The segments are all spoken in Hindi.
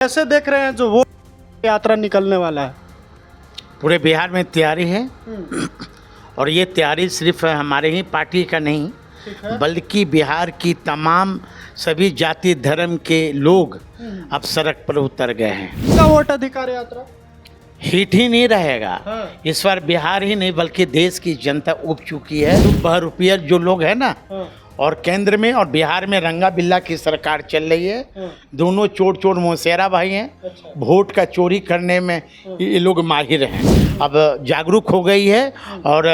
कैसे देख रहे हैं जो वो यात्रा निकलने वाला है? पूरे बिहार में तैयारी है और ये तैयारी सिर्फ हमारे ही पार्टी का नहीं बल्कि बिहार की तमाम सभी जाति धर्म के लोग अब सड़क पर उतर गए हैं। इसका वोट अधिकार यात्रा हिट ही नहीं रहेगा। हाँ। इस बार बिहार ही नहीं बल्कि देश की जनता उब चुकी है। बहुरूपिया जो लोग हैं ना, और केंद्र में और बिहार में रंगा बिल्ला की सरकार चल रही है। दोनों चोर चोर मौसेरा भाई हैं। अच्छा। वोट का चोरी करने में ये लोग माहिर हैं। अब जागरूक हो गई है और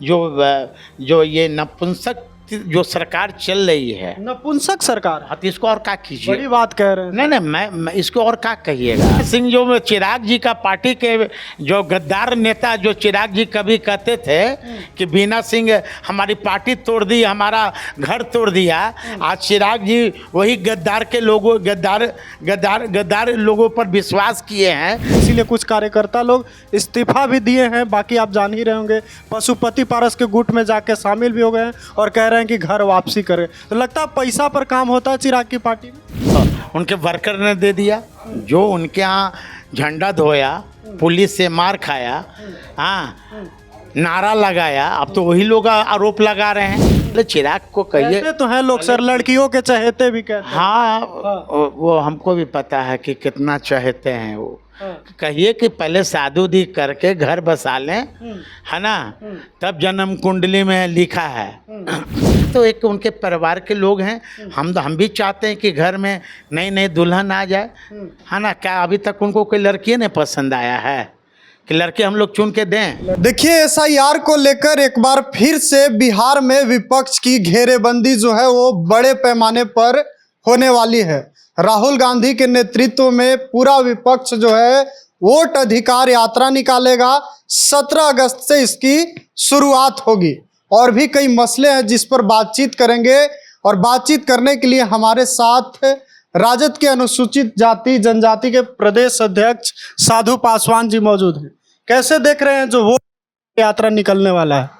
जो ये नपुंसक जो सरकार चल रही है, नपुंसक सरकार हाँ, तो इसको और क्या कीजिए। बड़ी बात कह रहे हैं। नहीं मैं इसको और क्या कहिएगा। सिंह जो चिराग जी का पार्टी के जो गद्दार नेता जो चिराग जी कभी कहते थे कि बीना सिंह हमारी पार्टी तोड़ दी, हमारा घर तोड़ दिया। आज चिराग जी वही गद्दार के लोगों गद्दार लोगों पर विश्वास किए हैं। इसीलिए कुछ कार्यकर्ता लोग इस्तीफा भी दिए हैं। बाकी आप जान ही रहे होंगे, पशुपति पारस के गुट में जाके शामिल भी हो गए हैं और कह रहे हैं कि घर वापसी करें। तो लगता है पैसा पर काम होता है चिराग की पार्टी में। उनके वर्कर ने दे दिया, जो उनके यहाँ झंडा धोया, पुलिस से मार खाया, हाँ, नारा लगाया। अब तो वही लोग आरोप लगा रहे हैं। चिराग को कहिए कहते तो हैं लोग सर, लड़कियों के चहेते भी कहते हैं। हाँ, वो हमको भी पता है कि कितना चाहते हैं वो। कहिए कि पहले शादी करके घर बसा लें, है ना, तब जन्म कुंडली में लिखा है। तो एक उनके परिवार के लोग हैं। हम भी चाहते हैं कि घर में नई नई दुल्हन आ जाए, है ना। क्या अभी तक उनको कोई लड़की नहीं पसंद आया है कि लड़के हम लोग चुन के दें? देखिए, एसआईआर को लेकर एक बार फिर से बिहार में विपक्ष की घेरेबंदी जो है वो बड़े पैमाने पर होने वाली है। राहुल गांधी के नेतृत्व में पूरा विपक्ष जो है वोट अधिकार यात्रा निकालेगा। 17 अगस्त से इसकी शुरुआत होगी और भी कई मसले हैं जिस पर बातचीत करेंगे। और बातचीत करने के लिए हमारे साथ राजद के अनुसूचित जाति जनजाति के प्रदेश अध्यक्ष साधु पासवान जी मौजूद हैं। कैसे देख रहे हैं जो वो यात्रा निकलने वाला है?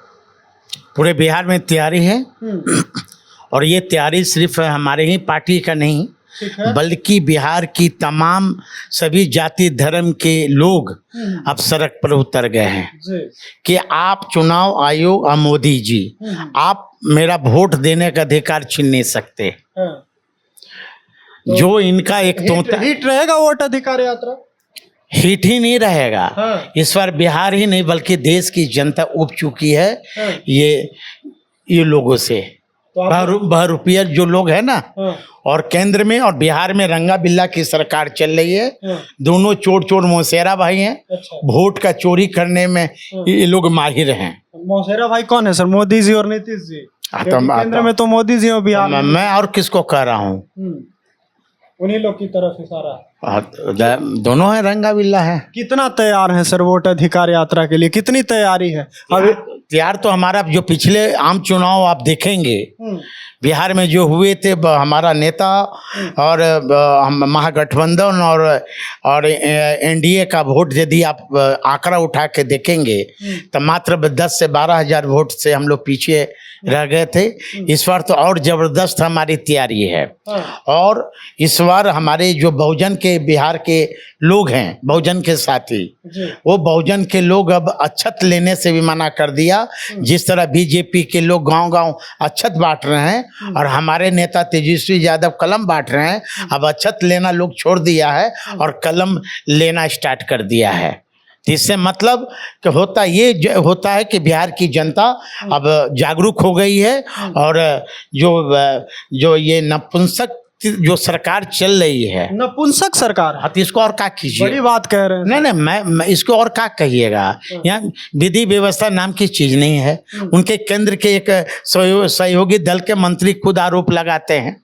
पूरे बिहार में तैयारी है और ये तैयारी सिर्फ हमारे ही पार्टी का नहीं बल्कि बिहार की तमाम सभी जाति धर्म के लोग अब सड़क पर उतर गए हैं कि आप चुनाव आयोग और मोदी जी, आप मेरा वोट देने का अधिकार छीन नहीं सकते। जो इनका एक हिट रहेगा वोट अधिकार यात्रा, हिट ही नहीं रहेगा। इस बार बिहार ही नहीं बल्कि देश की जनता उब चुकी है ये लोगों से। बहुरूपिया जो लोग हैं ना, और केंद्र में और बिहार में रंगा बिल्ला की सरकार चल रही है। दोनों चोर चोर मौसेरा भाई हैं। अच्छा। वोट का चोरी करने में ये लोग माहिर हैं। मौसेरा भाई कौन है सर? मोदी जी और नीतीश जी। केंद्र में तो मोदी जी और बिहार में मैं और किसको कह रहा हूँ? उन्हीं लोग की तरफ इशारा। दोनों है, रंगा बिल्ला है। कितना तैयार है सर वोट अधिकार यात्रा के लिए? कितनी तैयारी है अभी? तैयार तो हमारा जो पिछले आम चुनाव आप देखेंगे बिहार में जो हुए थे, हमारा नेता और महागठबंधन और एनडीए का वोट यदि आप आंकड़ा उठा के देखेंगे तो मात्र 10 से 12 हज़ार वोट से हम लोग पीछे रह गए थे। इस बार तो और ज़बरदस्त हमारी तैयारी है। और इस बार हमारे जो बहुजन के बिहार के लोग हैं, बहुजन के साथी, वो बहुजन के लोग अब अक्षत लेने से भी मना कर दिया। जिस तरह बीजेपी के लोग गांव-गांव अक्षत बांट रहे हैं और हमारे नेता तेजस्वी यादव कलम बांट रहे हैं, अब अक्षत लेना लोग छोड़ दिया है और कलम लेना स्टार्ट कर दिया है। इससे मतलब कि होता है कि बिहार की जनता अब जागरूक हो गई है और जो ये नपुंसक जो सरकार चल रही है, नपुंसक सरकार, हाँ, तो इसको और क्या कीजिए। बड़ी बात कह रहे हैं। नहीं मैं इसको और क्या कहिएगा। यहाँ विधि व्यवस्था नाम की चीज नहीं है। उनके केंद्र के एक सहयोगी दल के मंत्री खुद आरोप लगाते हैं।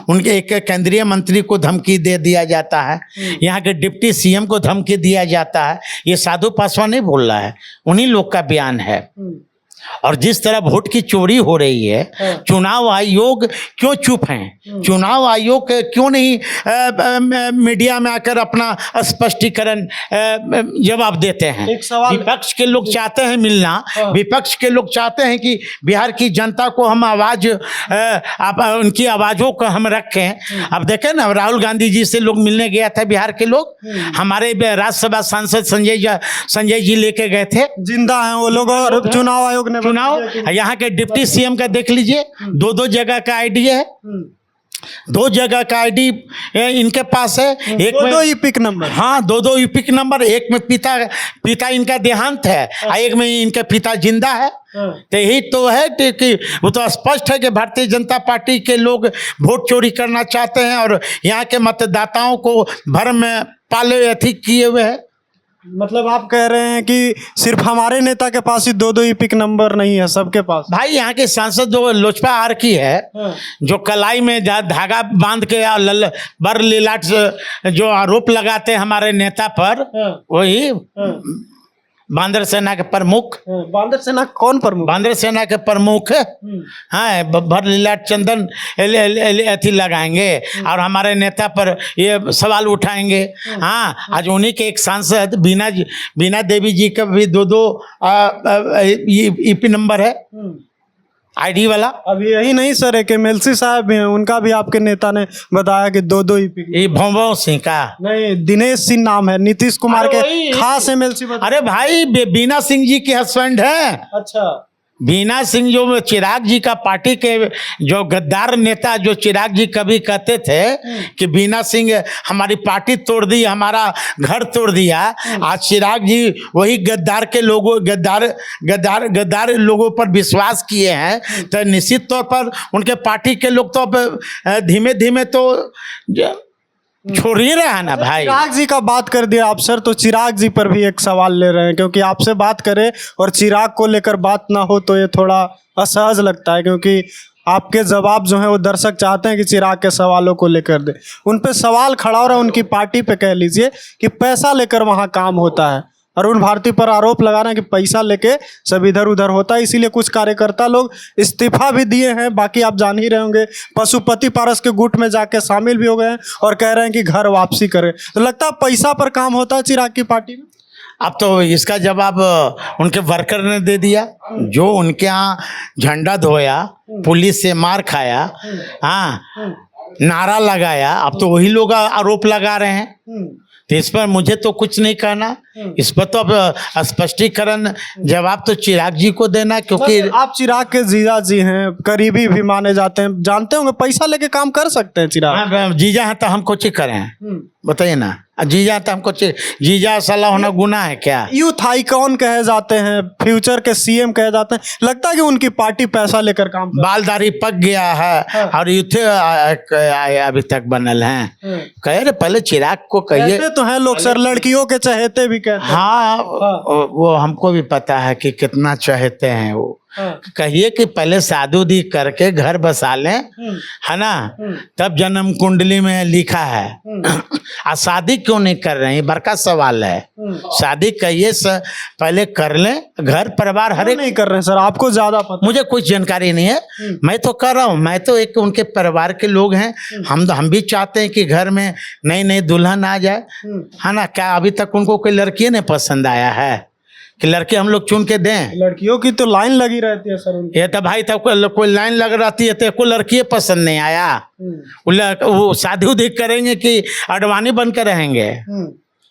उनके एक केंद्रीय मंत्री को धमकी दे दिया जाता है। यहाँ के डिप्टी सीएम को धमकी दिया जाता है। ये साधु पासवान नहीं बोल रहा है, उन्हीं लोग का बयान है। और जिस तरह वोट की चोरी हो रही है, चुनाव आयोग क्यों चुप हैं? चुनाव आयोग क्यों नहीं मीडिया में आकर अपना स्पष्टीकरण जवाब देते हैं? एक सवाल- विपक्ष के लोग चाहते हैं मिलना, विपक्ष के लोग चाहते हैं कि बिहार की जनता को हम आवाज उनकी आवाजों को हम रखें। अब देखें ना, राहुल गांधी जी से लोग मिलने गया था बिहार के लोग, हमारे राज्यसभा सांसद संजय जी लेके गए थे, जिंदा हैं वो लोग, और चुनाव आयोग ने यहाँ के डिप्टी सीएम का देख लीजिए, दो जगह का आईडी है, 2 जगह का आईडी इनके पास है, एक में 2 ईपिक नंबर। हाँ, 2 ईपिक नंबर, एक में पिता इनका देहांत है, एक में इनके पिता जिंदा है। तो यही तो है कि वो तो स्पष्ट है कि भारतीय जनता पार्टी के लोग वोट चोरी करना चाहते हैं और यहाँ के मतदाताओं को भ्रम में पाले अथी किए हुए हैं। मतलब आप कह रहे हैं कि सिर्फ हमारे नेता के पास ही 2 ईपिक नंबर नहीं है, सबके पास। भाई यहाँ के सांसद जो लोजपा आर की है, जो कलाई में धागा बांध के बर लीलाट जो आरोप लगाते हैं हमारे नेता पर, वही बांदर सेना के प्रमुख, बांदर सेना कौन प्रमुख? बांदर सेना के प्रमुख हाँ, भर लीलाट चंदन अथी लगाएंगे और हमारे नेता पर ये सवाल उठाएंगे। हाँ, आज उन्हीं के एक सांसद बीना देवी जी का भी 2 ईपी नंबर है, आईडी वाला। अब यही नहीं सर, एक एमएलसी साहब भी हैं, उनका भी आपके नेता ने बताया कि 2 ईपिक। ये भंवर सिंह का नहीं, दिनेश सिंह नाम है, नीतीश कुमार के खास एमएलसी। अरे भाई, बीना सिंह जी के हस्बैंड है। अच्छा, बीना सिंह जो चिराग जी का पार्टी के जो गद्दार नेता, जो चिराग जी कभी कहते थे कि बीना सिंह हमारी पार्टी तोड़ दी, हमारा घर तोड़ दिया, आज चिराग जी वही गद्दार के लोगों गद्दार लोगों पर विश्वास किए हैं, तो निश्चित तौर पर उनके पार्टी के लोग तो अब धीमे धीमे तो छोड़ ही रहा है ना भाई। चिराग जी का बात कर दिया आप सर, तो चिराग जी पर भी एक सवाल ले रहे हैं, क्योंकि आपसे बात करें और चिराग को लेकर बात ना हो तो ये थोड़ा असहज लगता है, क्योंकि आपके जवाब जो है वो दर्शक चाहते हैं कि चिराग के सवालों को लेकर दे। उन पे सवाल खड़ा हो रहा है, उनकी पार्टी पे कह लीजिए कि पैसा लेकर वहाँ काम होता है। अरुण भारती पर आरोप लगा रहे हैं कि पैसा लेके सब इधर उधर होता है, इसीलिए कुछ कार्यकर्ता लोग इस्तीफा भी दिए हैं। बाकी आप जान ही रहे होंगे, पशुपति पारस के गुट में जाके शामिल भी हो गए हैं और कह रहे हैं कि घर वापसी करें। तो लगता है पैसा पर काम होता है चिराग की पार्टी में। अब तो इसका जवाब उनके वर्कर ने दे दिया, जो उनके यहाँ झंडा धोया, पुलिस से मार खाया, हाँ, नारा लगाया, अब तो वही लोग आरोप लगा रहे हैं। तो इस पर मुझे तो कुछ नहीं कहना, इस पर तो अब स्पष्टीकरण जवाब तो चिराग जी को देना, क्योंकि आप चिराग के जीजा जी हैं, करीबी भी माने जाते हैं, जानते होंगे पैसा लेके काम कर सकते हैं चिराग। हाँ, जीजा है तो हम कुछ करें, बताइए ना। जीजा तो हमको जीजा साला होना गुनाह है क्या? यूथ आइकॉन कहे जाते हैं, फ्यूचर के सीएम कहे जाते हैं, लगता है कि उनकी पार्टी पैसा लेकर काम बालदारी पक गया है और यूथ अभी तक बनल हैं। कहे रहे पहले चिराग को कहिए तो है लोग सर, लड़कियों के चहेते भी कहते हैं। हाँ, वो हमको भी पता है कि कितना चाहते हैं वो। कहिए कि पहले शादी करके घर बसा लें, है ना, तब जन्म कुंडली में लिखा है। आ शादी क्यों नहीं कर रहे हैं, बड़का सवाल है। शादी कहिए पहले कर लें, घर परिवार हर एक नहीं कर रहे हैं सर, आपको ज्यादा पता। मुझे कुछ जानकारी नहीं है, मैं तो कर रहा हूँ, मैं तो एक उनके परिवार के लोग हैं, हम भी चाहते हैं कि घर में नई नई दुल्हन आ जाए, है ना। क्या अभी तक उनको कोई लड़की नहीं पसंद आया है कि लड़के हम लोग चुन के दें? लड़कियों की तो लाइन लगी रहती है सर उनकी। ये तो भाई तब कोई लाइन लग रहती है तो कोई लड़की पसंद नहीं आया, वो शादी उदी करेंगे कि अडवाणी बन के रहेंगे।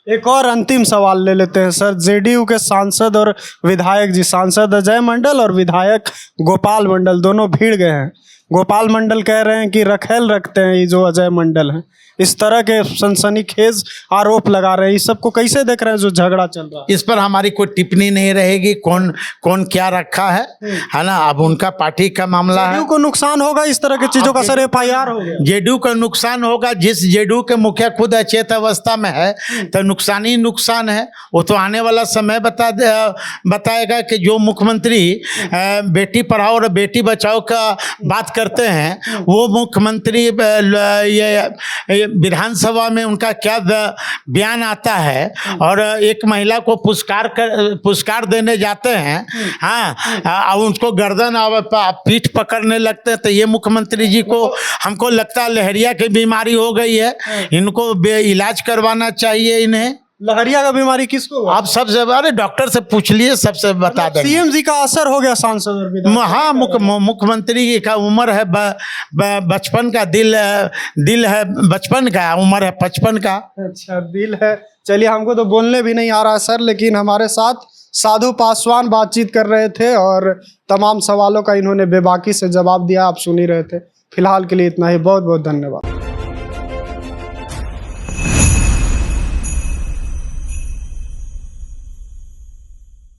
एक और अंतिम सवाल ले लेते हैं सर, जेडीयू के सांसद और विधायक जी, सांसद अजय मंडल और विधायक गोपाल मंडल दोनों भीड़ गए हैं। गोपाल मंडल कह रहे हैं कि रखेल रखते हैं ये जो अजय मंडल हैं, इस तरह के सनसनीखेज आरोप लगा रहे हैं। इस सबको कैसे देख रहे हैं जो झगड़ा चल रहा है? इस पर हमारी कोई टिप्पणी नहीं रहेगी, कौन क्या रखा है ना। अब उनका पार्टी का मामला है। जेडीयू को नुकसान होगा इस तरह की चीजों का सर, एफआईआर हो गया। जेडीयू का नुकसान होगा, जिस जेडीयू के मुखिया खुद अचेत अवस्था में है तो नुकसान ही नुकसान है। वो तो आने वाला समय बताएगा कि जो मुख्यमंत्री बेटी पढ़ाओ और बेटी बचाओ का बात करते हैं, वो मुख्यमंत्री ये विधानसभा में उनका क्या बयान आता है, और एक महिला को पुरस्कार देने जाते हैं, हाँ, उनको गर्दन और पीठ पकड़ने लगते हैं। तो ये मुख्यमंत्री जी को हमको लगता है लहरिया की बीमारी हो गई है, इनको इलाज करवाना चाहिए इन्हें। लहरिया का बीमारी किसको हुआ? आप सबसे, अरे डॉक्टर से पूछ लिए, सबसे बता देंगे। सीएम जी का असर हो गया सांसद और विधायक? हाँ, मुख्यमंत्री का उम्र है बचपन का, दिल है बचपन का, उम्र है 55 का। अच्छा, दिल है। चलिए, हमको तो बोलने भी नहीं आ रहा सर, लेकिन हमारे साथ साधु पासवान बातचीत कर रहे थे और तमाम सवालों का इन्होंने बेबाकी से जवाब दिया, आप सुन ही रहे थे। फिलहाल के लिए इतना ही, बहुत बहुत धन्यवाद।